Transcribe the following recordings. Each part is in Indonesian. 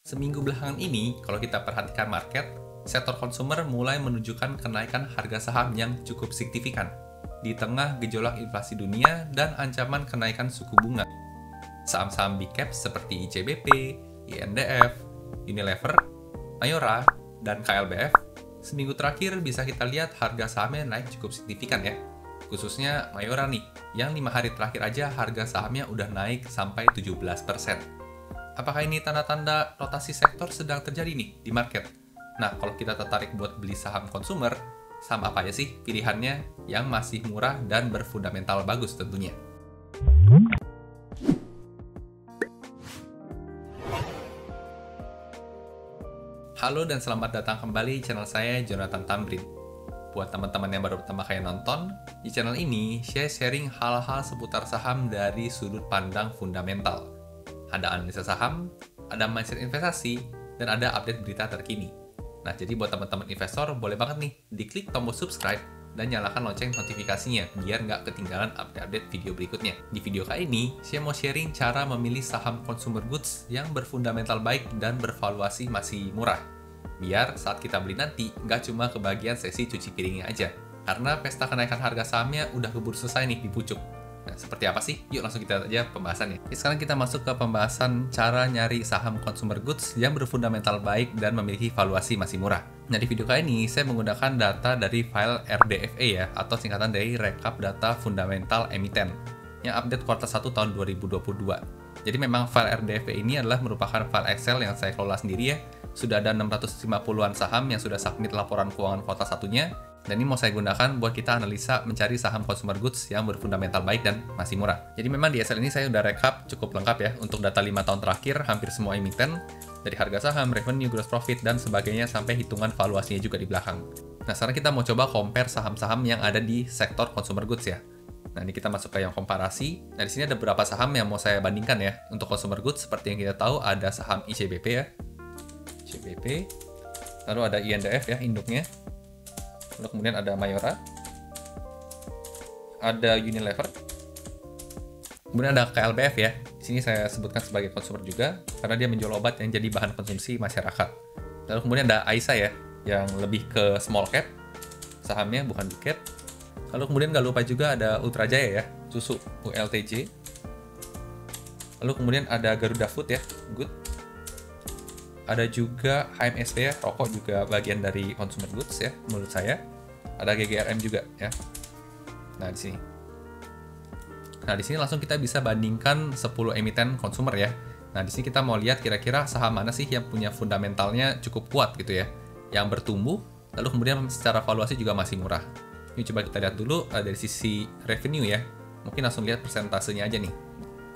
Seminggu belakangan ini, kalau kita perhatikan market, sektor konsumer mulai menunjukkan kenaikan harga saham yang cukup signifikan di tengah gejolak inflasi dunia dan ancaman kenaikan suku bunga. Saham-saham big cap seperti ICBP, INDF, Unilever, Mayora, dan KLBF, seminggu terakhir bisa kita lihat harga sahamnya naik cukup signifikan ya. Khususnya Mayora nih, yang 5 hari terakhir aja harga sahamnya udah naik sampai 17%. Apakah ini tanda-tanda rotasi sektor sedang terjadi nih di market? Nah, kalau kita tertarik buat beli saham konsumer, saham apa aja sih pilihannya yang masih murah dan berfundamental bagus tentunya? Halo dan selamat datang kembali di channel saya, Jonathan Tamrin. Buat teman-teman yang baru pertama kali nonton, di channel ini saya sharing hal-hal seputar saham dari sudut pandang fundamental. Ada analisa saham, ada mindset investasi, dan ada update berita terkini. Nah, jadi buat teman-teman investor, boleh banget nih diklik tombol subscribe dan nyalakan lonceng notifikasinya biar nggak ketinggalan update-update video berikutnya. Di video kali ini, saya mau sharing cara memilih saham consumer goods yang berfundamental baik dan bervaluasi masih murah. Biar saat kita beli nanti, nggak cuma kebagian sesi cuci piringnya aja. Karena pesta kenaikan harga sahamnya udah keburu selesai nih di pucuk. Nah, seperti apa sih? Yuk langsung kita aja pembahasannya. Sekarang kita masuk ke pembahasan cara nyari saham consumer goods yang berfundamental baik dan memiliki valuasi masih murah. Nah, di video kali ini saya menggunakan data dari file RDFA ya, atau singkatan dari Rekap Data Fundamental Emiten, yang update kuartal 1 tahun 2022. Jadi memang file RDFA ini adalah merupakan file Excel yang saya kelola sendiri ya. Sudah ada 650-an saham yang sudah submit laporan keuangan kuartal satunya. Dan ini mau saya gunakan buat kita analisa mencari saham consumer goods yang berfundamental baik dan masih murah. Jadi memang di Excel ini saya udah rekap cukup lengkap ya untuk data 5 tahun terakhir hampir semua emiten, dari harga saham, revenue, gross profit, dan sebagainya sampai hitungan valuasinya juga di belakang. Nah, sekarang kita mau coba compare saham-saham yang ada di sektor consumer goods ya. Nah, ini kita masuk ke yang komparasi. Nah, di sini ada beberapa saham yang mau saya bandingkan ya. Untuk consumer goods, seperti yang kita tahu ada saham ICBP ya. ICBP. Lalu ada INDF ya, induknya. Lalu kemudian ada Mayora, ada Unilever, kemudian ada KLBF ya. Di sini saya sebutkan sebagai konsumer juga karena dia menjual obat yang jadi bahan konsumsi masyarakat. Lalu kemudian ada AISA ya, yang lebih ke small cap, sahamnya bukan big cap. Lalu kemudian nggak lupa juga ada Ultrajaya ya, susu ULTJ. Lalu kemudian ada Garuda Food ya, Good. Ada juga HMSP ya, rokok juga bagian dari consumer goods ya, menurut saya. Ada GGRM juga ya. Nah, di sini. Nah, di sini langsung kita bisa bandingkan 10 emiten consumer ya. Nah, di sini kita mau lihat kira-kira saham mana sih yang punya fundamentalnya cukup kuat gitu ya. Yang bertumbuh, lalu kemudian secara valuasi juga masih murah. Ini coba kita lihat dulu dari sisi revenue ya. Mungkin langsung lihat persentasenya aja nih.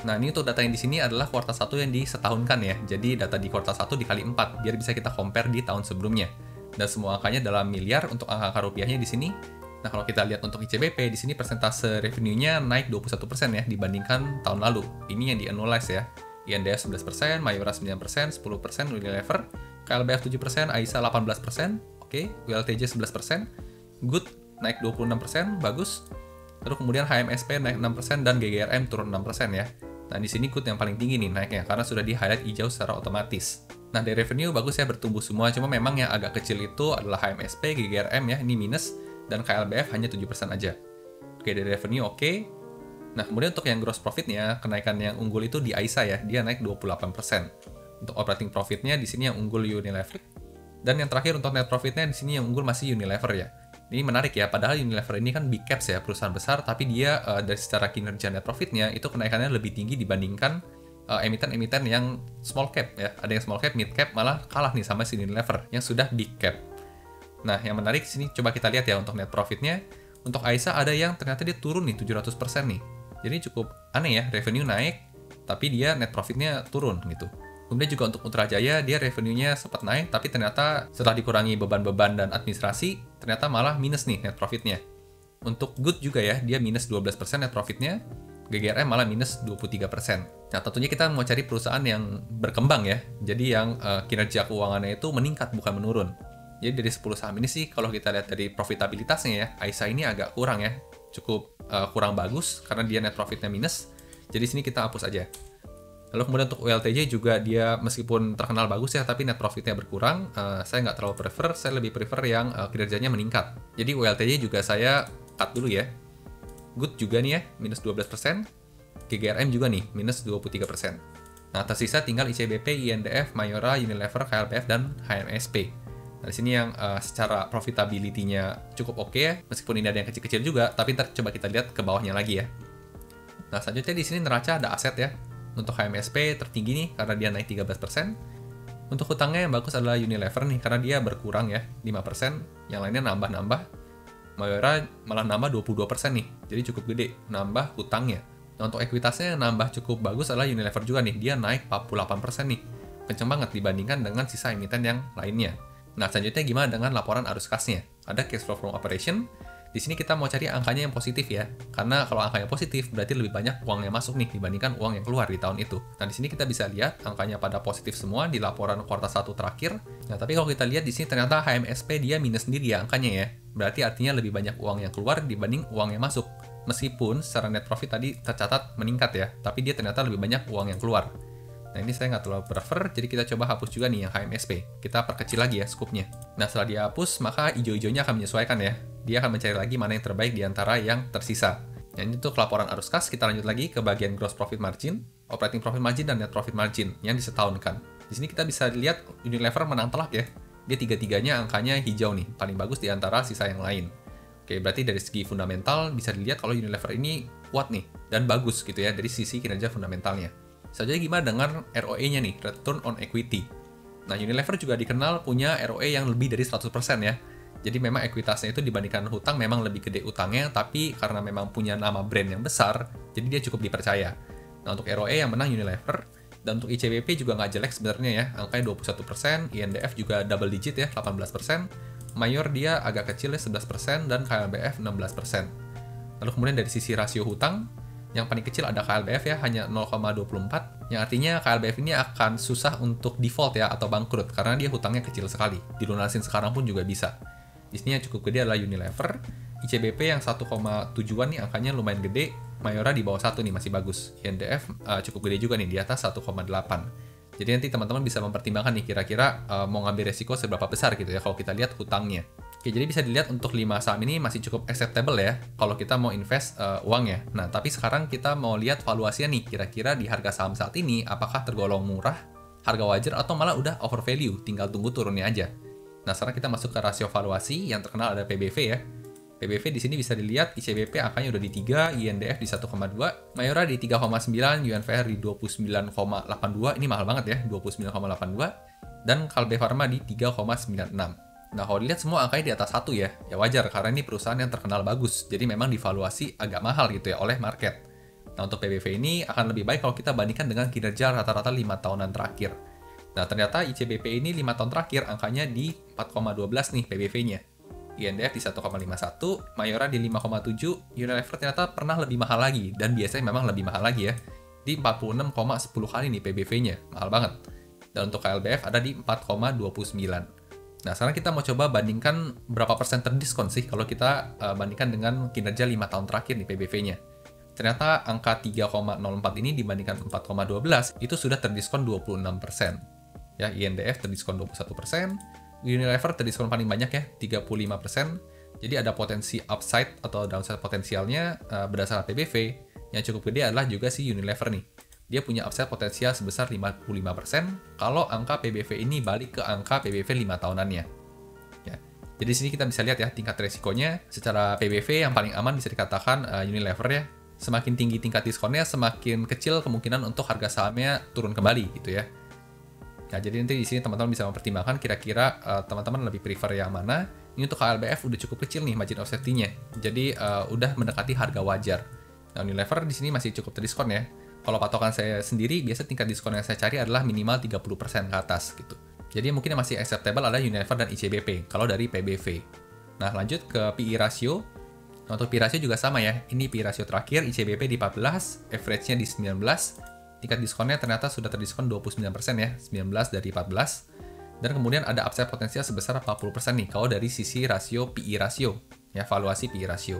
Nah, ini untuk data yang di sini adalah kuartal 1 yang disetahunkan ya. Jadi data di kuartal 1 dikali 4 biar bisa kita compare di tahun sebelumnya. Dan semua angkanya dalam miliar untuk angka rupiahnya di sini. Nah, kalau kita lihat untuk ICBP di sini persentase revenue-nya naik 21% ya dibandingkan tahun lalu. Ini yang di-annualize ya. INDF 11%, Mayora 9%, 10% Unilever, KLBF 7%, AISA 18%, oke, ULTJ 11%, Good naik 26%, bagus. Lalu kemudian HMSP naik 6% dan GGRM turun 6% ya. Nah, di sini Good yang paling tinggi nih naiknya karena sudah di-highlight hijau secara otomatis. Nah, dari revenue bagus ya bertumbuh semua, cuma memang yang agak kecil itu adalah HMSP, GGRM ya, ini minus, dan KLBF hanya 7% aja. Oke, dari revenue oke. Nah, kemudian untuk yang gross profitnya, kenaikan yang unggul itu di AISA ya, dia naik 28%. Untuk operating profitnya di sini yang unggul Unilever. Dan yang terakhir untuk net profitnya di sini yang unggul masih Unilever ya. Ini menarik ya, padahal Unilever ini kan big caps ya, perusahaan besar, tapi dia dari secara kinerja net profitnya itu kenaikannya lebih tinggi dibandingkan emiten-emiten yang small cap ya. Ada yang small cap, mid cap, malah kalah nih sama si Unilever yang sudah big cap. Nah, yang menarik sini coba kita lihat ya untuk net profitnya. Untuk AISA ada yang ternyata dia turun nih 700% nih. Jadi cukup aneh ya, revenue naik, tapi dia net profitnya turun gitu. Kemudian juga untuk Ultrajaya, dia revenue-nya sempat naik, tapi ternyata setelah dikurangi beban-beban dan administrasi, ternyata malah minus nih net profit-nya. Untuk Good juga ya, dia minus 12% net profit-nya, GGRM malah minus 23%. Nah, tentunya kita mau cari perusahaan yang berkembang ya, jadi yang kinerja keuangannya itu meningkat, bukan menurun. Jadi dari 10 saham ini sih, kalau kita lihat dari profitabilitasnya ya, AISA ini agak kurang ya, cukup kurang bagus, karena dia net profit-nya minus, jadi sini kita hapus aja. Lalu kemudian untuk ULTJ juga dia meskipun terkenal bagus ya, tapi net profitnya berkurang. Saya nggak terlalu prefer, saya lebih prefer yang kinerjanya meningkat. Jadi ULTJ juga saya cut dulu ya. Good juga nih ya, minus 12%. GGRM juga nih, minus 23%. Nah, tersisa tinggal ICBP, INDF, Mayora, Unilever, KLPF, dan HMSP. Nah, di sini yang secara profitability-nya cukup oke ya, meskipun ini ada yang kecil-kecil juga, tapi ntar coba kita lihat ke bawahnya lagi ya. Nah, selanjutnya di sini neraca ada aset ya. Untuk HMSP tertinggi nih, karena dia naik 13%. Untuk hutangnya yang bagus adalah Unilever nih, karena dia berkurang ya, 5%. Yang lainnya nambah-nambah. Mayora malah nambah 22% nih, jadi cukup gede nambah hutangnya. Nah, untuk ekuitasnya yang nambah cukup bagus adalah Unilever juga nih, dia naik 48% nih. Kenceng banget dibandingkan dengan sisa emiten yang lainnya. Nah, selanjutnya gimana dengan laporan arus kasnya? Ada cash flow from operation. Di sini kita mau cari angkanya yang positif ya. Karena kalau angkanya positif berarti lebih banyak uang yang masuk nih dibandingkan uang yang keluar di tahun itu. Nah, di sini kita bisa lihat angkanya pada positif semua di laporan kuartal 1 terakhir. Nah, tapi kalau kita lihat di sini ternyata HMSP dia minus sendiri ya angkanya ya. Berarti artinya lebih banyak uang yang keluar dibanding uang yang masuk. Meskipun secara net profit tadi tercatat meningkat ya, tapi dia ternyata lebih banyak uang yang keluar. Nah, ini saya nggak terlalu prefer, jadi kita coba hapus juga nih yang HMSP. Kita perkecil lagi ya scope-nya. Nah, setelah dihapus, maka hijau-hijaunya akan menyesuaikan ya. Dia akan mencari lagi mana yang terbaik di antara yang tersisa. Nah, ini untuk laporan arus kas, kita lanjut lagi ke bagian gross profit margin, operating profit margin, dan net profit margin yang disetahunkan. Di sini kita bisa lihat Unilever menang telak ya. Dia tiga-tiganya angkanya hijau nih, paling bagus di antara sisa yang lain. Oke, berarti dari segi fundamental bisa dilihat kalau Unilever ini kuat nih, dan bagus gitu ya dari sisi kinerja fundamentalnya. Selanjutnya gimana dengan ROE-nya nih, return on equity. Nah, Unilever juga dikenal punya ROE yang lebih dari 100% ya. Jadi memang ekuitasnya itu dibandingkan hutang memang lebih gede utangnya, tapi karena memang punya nama brand yang besar, jadi dia cukup dipercaya. Nah, untuk ROE yang menang Unilever, dan untuk ICBP juga nggak jelek sebenarnya ya, angkanya 21%, INDF juga double digit ya, 18%, Mayor dia agak kecil ya, 11%, dan KLBF 16%. Lalu kemudian dari sisi rasio hutang, yang paling kecil ada KLBF ya, hanya 0,24, yang artinya KLBF ini akan susah untuk default ya, atau bangkrut, karena dia hutangnya kecil sekali. Dilunasin sekarang pun juga bisa. Di sini yang cukup gede adalah Unilever, ICBP yang 1,7-an nih angkanya lumayan gede, Mayora di bawah 1 nih masih bagus, INDF cukup gede juga nih di atas 1,8. Jadi nanti teman-teman bisa mempertimbangkan nih kira-kira mau ngambil resiko seberapa besar gitu ya kalau kita lihat hutangnya. Oke, jadi bisa dilihat untuk 5 saham ini masih cukup acceptable ya kalau kita mau invest uangnya. Nah, tapi sekarang kita mau lihat valuasinya nih, kira-kira di harga saham saat ini apakah tergolong murah, harga wajar, atau malah udah over value, tinggal tunggu turunnya aja. Nah, sekarang kita masuk ke rasio valuasi, yang terkenal ada PBV ya. PBV di sini bisa dilihat ICBP angkanya udah di 3, INDF di 1,2, Mayora di 3,9, UNVR di 29,82, ini mahal banget ya, 29,82, dan Kalbe Pharma di 3,96. Nah, kalau dilihat semua angkanya di atas 1 ya wajar karena ini perusahaan yang terkenal bagus, jadi memang divaluasi agak mahal gitu ya oleh market. Nah, untuk PBV ini akan lebih baik kalau kita bandingkan dengan kinerja rata-rata 5 tahunan terakhir. Nah, ternyata ICBP ini 5 tahun terakhir angkanya di 4,12 nih PBV-nya. INDF di 1,51, Mayora di 5,7, Unilever ternyata pernah lebih mahal lagi, dan biasanya memang lebih mahal lagi ya, di 46,10 kali nih PBV-nya, mahal banget. Dan untuk KLBF ada di 4,29. Nah, sekarang kita mau coba bandingkan berapa persen terdiskon sih kalau kita bandingkan dengan kinerja 5 tahun terakhir nih PBV-nya. Ternyata angka 3,04 ini dibandingkan 4,12 itu sudah terdiskon 26%. Ya, INDF terdiskon 21%, Unilever terdiskon paling banyak ya, 35%. Jadi ada potensi upside atau downside potensialnya berdasarkan PBV. Yang cukup gede adalah juga si Unilever nih. Dia punya upside potensial sebesar 55% kalau angka PBV ini balik ke angka PBV 5 tahunannya. Ya. Jadi di sini kita bisa lihat ya tingkat resikonya secara PBV yang paling aman bisa dikatakan Unilever ya. Semakin tinggi tingkat diskonnya, semakin kecil kemungkinan untuk harga sahamnya turun kembali gitu ya. Nah, jadi nanti di sini teman-teman bisa mempertimbangkan kira-kira teman-teman lebih prefer yang mana. Ini untuk KLBF udah cukup kecil nih margin of safety-nya. Jadi udah mendekati harga wajar. Nah, Unilever di sini masih cukup terdiskon ya. Kalau patokan saya sendiri, biasa tingkat diskon yang saya cari adalah minimal 30% ke atas gitu. Jadi mungkin yang masih acceptable adalah Unilever dan ICBP kalau dari PBV. Nah, lanjut ke PE ratio. Nah, untuk PE ratio juga sama ya. Ini PE ratio terakhir, ICBP di 14, average-nya di 19. Tingkat diskonnya ternyata sudah terdiskon 29% ya, 19 dari 14. Dan kemudian ada upside potensial sebesar 40% nih, kalau dari sisi rasio PE ratio, ya, valuasi PE ratio.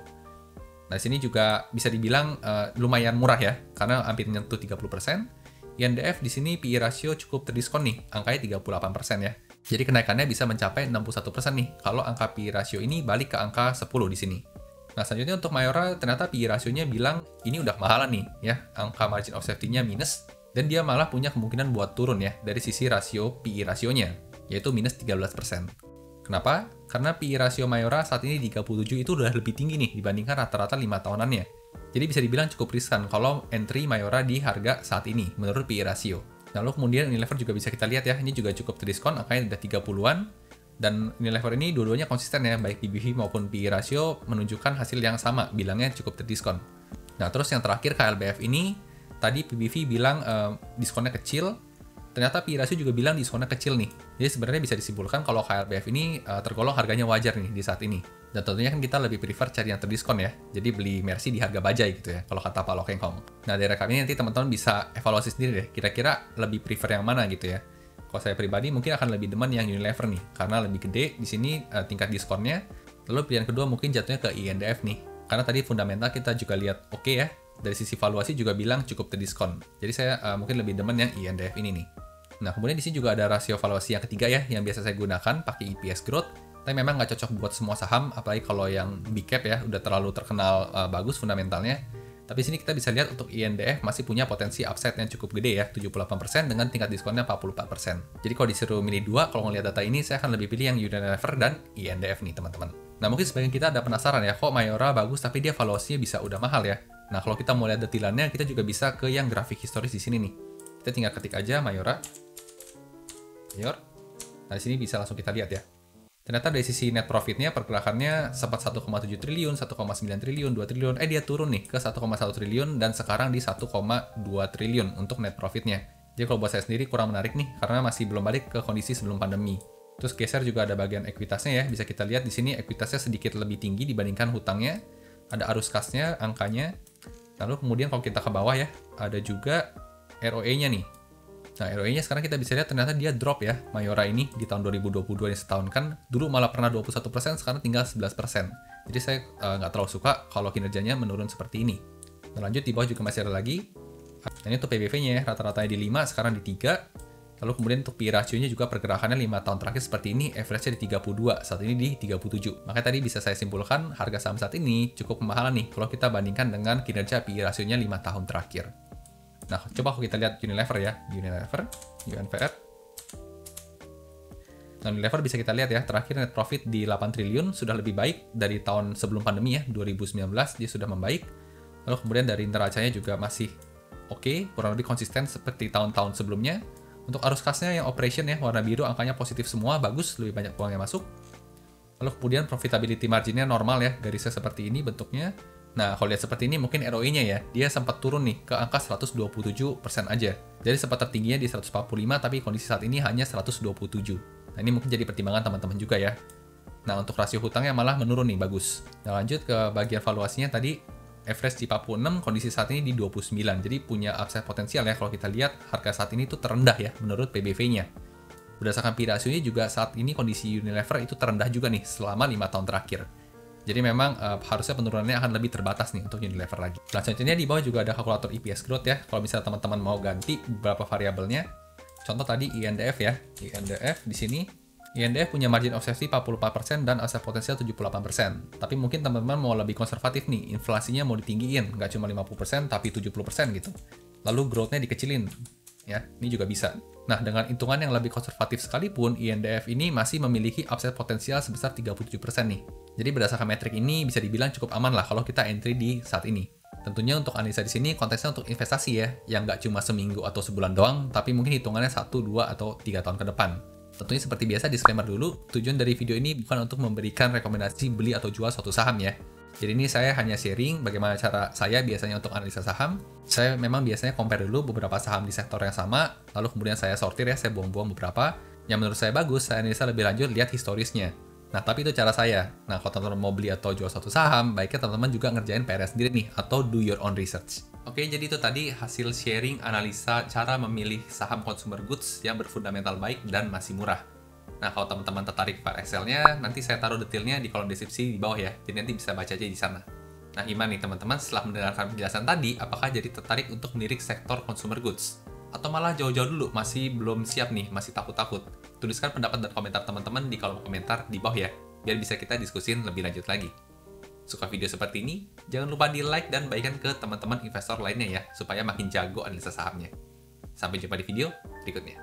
Nah, sini juga bisa dibilang lumayan murah ya, karena hampir menyentuh 30%. INDF di sini PE ratio cukup terdiskon nih, angkanya 38% ya. Jadi kenaikannya bisa mencapai 61% nih, kalau angka PE ratio ini balik ke angka 10 di sini. Nah, selanjutnya untuk Mayora, ternyata PE rasionya bilang ini udah mahalan nih ya, angka margin of safety-nya minus, dan dia malah punya kemungkinan buat turun ya, dari sisi rasio PE rasionya, yaitu minus 13%. Kenapa? Karena PE rasio Mayora saat ini di 37 itu udah lebih tinggi nih, dibandingkan rata-rata 5 tahunannya. Jadi bisa dibilang cukup riskan kalau entry Mayora di harga saat ini, menurut PE rasio. Lalu kemudian Unilever juga bisa kita lihat ya, ini juga cukup terdiskon, angkanya udah 30-an, dan Unilever ini dua-duanya konsisten ya, baik PBV maupun PE ratio menunjukkan hasil yang sama, bilangnya cukup terdiskon. Nah, terus yang terakhir KLBF ini, tadi PBV bilang diskonnya kecil, ternyata PE ratio juga bilang diskonnya kecil nih. Jadi sebenarnya bisa disimpulkan kalau KLBF ini tergolong harganya wajar nih di saat ini. Dan tentunya kan kita lebih prefer cari yang terdiskon ya, jadi beli Mercy di harga bajai gitu ya, kalau kata Pak Lokeng Hong. Nah, dari rekam ini nanti teman-teman bisa evaluasi sendiri deh, kira-kira lebih prefer yang mana gitu ya. Kalau saya pribadi mungkin akan lebih demen yang Unilever nih, karena lebih gede di sini tingkat diskonnya. Lalu pilihan kedua mungkin jatuhnya ke INDF nih, karena tadi fundamental kita juga lihat oke ya, dari sisi valuasi juga bilang cukup terdiskon. Jadi saya mungkin lebih demen yang INDF ini nih. Nah, kemudian di sini juga ada rasio valuasi yang ketiga ya, yang biasa saya gunakan pakai EPS growth. Tapi memang nggak cocok buat semua saham, apalagi kalau yang big cap ya, udah terlalu terkenal bagus fundamentalnya. Tapi sini kita bisa lihat untuk INDF masih punya potensi upside yang cukup gede ya, 78% dengan tingkat diskonnya 44%. Jadi kalau disuruh milih dua, kalau ngelihat data ini, saya akan lebih pilih yang Unilever dan INDF nih teman-teman. Nah, mungkin sebagian kita ada penasaran ya, kok Mayora bagus tapi dia valuasinya bisa udah mahal ya. Nah, kalau kita mau lihat detilannya, kita juga bisa ke yang grafik historis di sini nih. Kita tinggal ketik aja Mayora. Nah, di sini bisa langsung kita lihat ya. Ternyata dari sisi net profitnya pergerakannya sempat 1,7 triliun, 1,9 triliun, 2 triliun, dia turun nih ke 1,1 triliun dan sekarang di 1,2 triliun untuk net profitnya. Jadi kalau buat saya sendiri kurang menarik nih karena masih belum balik ke kondisi sebelum pandemi. Terus geser juga ada bagian ekuitasnya ya, bisa kita lihat di sini ekuitasnya sedikit lebih tinggi dibandingkan hutangnya. Ada arus kasnya, angkanya. Lalu kemudian kalau kita ke bawah ya, ada juga ROE-nya nih. Nah, ROE-nya sekarang kita bisa lihat ternyata dia drop ya, Mayora ini di tahun 2022 ini setahun kan, dulu malah pernah 21%, sekarang tinggal 11%. Jadi saya nggak terlalu suka kalau kinerjanya menurun seperti ini. Nah, lanjut di bawah juga masih ada lagi. Nah, ini untuk PBV-nya ya, rata-ratanya di 5, sekarang di 3. Lalu kemudian untuk PE ratio-nya juga pergerakannya 5 tahun terakhir seperti ini, average-nya di 32, saat ini di 37. Makanya tadi bisa saya simpulkan, harga saham saat ini cukup kemahalan nih, kalau kita bandingkan dengan kinerja PE ratio-nya 5 tahun terakhir. Nah, coba kalau kita lihat Unilever ya, UNVR. Nah, Unilever bisa kita lihat ya, terakhir net profit di 8 triliun, sudah lebih baik dari tahun sebelum pandemi ya, 2019, dia sudah membaik. Lalu kemudian dari neracanya juga masih oke, kurang lebih konsisten seperti tahun-tahun sebelumnya. Untuk arus kasnya yang operation ya, warna biru angkanya positif semua, bagus, lebih banyak uang yang masuk. Lalu kemudian profitability marginnya normal ya, garisnya seperti ini bentuknya. Nah, kalau lihat seperti ini mungkin ROE-nya ya, dia sempat turun nih ke angka 127% aja. Jadi sempat tertingginya di 145, tapi kondisi saat ini hanya 127. Nah, ini mungkin jadi pertimbangan teman-teman juga ya. Nah, untuk rasio hutangnya malah menurun nih, bagus. Nah, lanjut ke bagian valuasinya tadi, average di 46, kondisi saat ini di 29. Jadi punya upside potensial ya, kalau kita lihat harga saat ini tuh terendah ya, menurut PBV-nya. Berdasarkan PE ratio-nya juga saat ini kondisi Unilever itu terendah juga nih, selama 5 tahun terakhir. Jadi memang harusnya penurunannya akan lebih terbatas nih untuk Unilever lagi. Selanjutnya di bawah juga ada kalkulator EPS growth ya. Kalau misalnya teman-teman mau ganti beberapa variabelnya. Contoh tadi INDF ya. INDF di sini. INDF punya margin of safety 44% dan upside potensial 78%. Tapi mungkin teman-teman mau lebih konservatif nih. Inflasinya mau ditinggiin. Nggak cuma 50% tapi 70% gitu. Lalu growth-nya dikecilin. Ya, ini juga bisa. Nah, dengan hitungan yang lebih konservatif sekalipun, INDF ini masih memiliki upside potensial sebesar 37% nih. Jadi berdasarkan metrik ini bisa dibilang cukup aman lah kalau kita entry di saat ini. Tentunya untuk analisa di sini konteksnya untuk investasi ya, yang nggak cuma seminggu atau sebulan doang, tapi mungkin hitungannya 1, 2, atau 3 tahun ke depan. Tentunya seperti biasa disclaimer dulu, tujuan dari video ini bukan untuk memberikan rekomendasi beli atau jual suatu saham ya. Jadi ini saya hanya sharing bagaimana cara saya biasanya untuk analisa saham. Saya memang biasanya compare dulu beberapa saham di sektor yang sama, lalu kemudian saya sortir ya, saya buang-buang beberapa. Yang menurut saya bagus, saya analisa lebih lanjut, lihat historisnya. Nah, tapi itu cara saya. Nah, kalau teman-teman mau beli atau jual suatu saham, baiknya teman-teman juga ngerjain PR sendiri nih, atau do your own research. Oke, jadi itu tadi hasil sharing analisa cara memilih saham consumer goods yang berfundamental baik dan masih murah. Nah, kalau teman-teman tertarik file Excel-nya, nanti saya taruh detailnya di kolom deskripsi di bawah ya. Jadi nanti bisa baca aja di sana. Nah, gimana nih teman-teman setelah mendengarkan penjelasan tadi, apakah jadi tertarik untuk melirik sektor consumer goods? Atau malah jauh-jauh dulu, masih belum siap nih, masih takut-takut? Tuliskan pendapat dan komentar teman-teman di kolom komentar di bawah ya, biar bisa kita diskusin lebih lanjut lagi. Suka video seperti ini? Jangan lupa di like dan bagikan ke teman-teman investor lainnya ya, supaya makin jago analisa sahamnya. Sampai jumpa di video berikutnya.